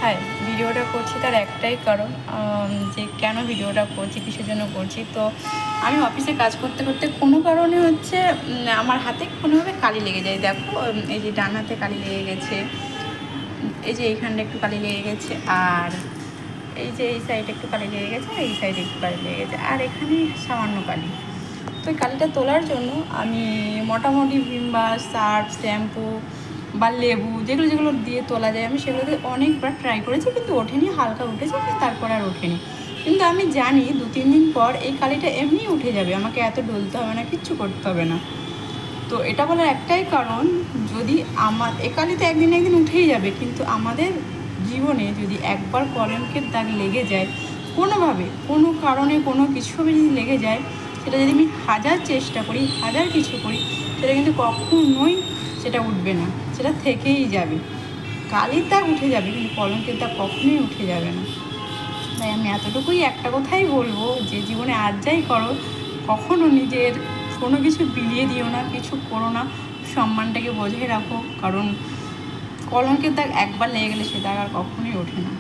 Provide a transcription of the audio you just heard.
হ্যাঁ, ভিডিওটা করছি তার একটাই কারণ, যে কেন ভিডিওটা করছি, কিসের জন্য করছি। তো আমি অফিসে কাজ করতে করতে কোনো কারণে হচ্ছে আমার হাতে কোনোভাবে কালি লেগে যায়। দেখো, এই যে ডান হাতে কালি লেগে গেছে, এই যে এইখানটা একটু কালি লেগে গেছে, আর এই যে এই সাইডে একটু কালি লেগে গেছে, আর এই সাইডে একটু কালি লেগে গেছে, আর এখানে সামান্য কালি। তো এই কালিটা তোলার জন্য আমি মোটামুটি ভিম বার, সার্ফ, শ্যাম্পু বা লেবু, যেগুলো যেগুলো দিয়ে তোলা যায় আমি সেগুলোতে অনেকবার ট্রাই করেছি, কিন্তু ওঠেনি। হালকা উঠেছে, তারপর আর ওঠেনি। কিন্তু আমি জানি 2-3 দিন পর এই কালিটা এমনি উঠে যাবে, আমাকে এত ডলতে হবে না, কিচ্ছু করতে হবে না। তো এটা বলার একটাই কারণ, যদি আমার এ কালিতে একদিন একদিন উঠেই যাবে, কিন্তু আমাদের জীবনে যদি একবার কলঙ্কের দাগ লেগে যায় কোনোভাবে, কোনো কারণে, কোনো কিছুভাবে যদি লেগে যায়, সেটা যদি আমি হাজার চেষ্টা করি, হাজার কিছু করি, সেটা কিন্তু কখনোই সেটা উঠবে না, সেটা থেকেই যাবে। কালির দাগ উঠে যাবে, কিন্তু কলঙ্কের দাগ কখনোই উঠে যাবে না। তাই আমি এতটুকুই একটা কথাই বলবো, যে জীবনে আর যাই করো, কখনো নিজের কোনো কিছু বিলিয়ে দিও না, কিছু করো না, সম্মানটাকে বজায় রাখো। কারণ কলঙ্কের দাগ একবার লেগে গেলে সে দাগ আর কখনোই ওঠে না।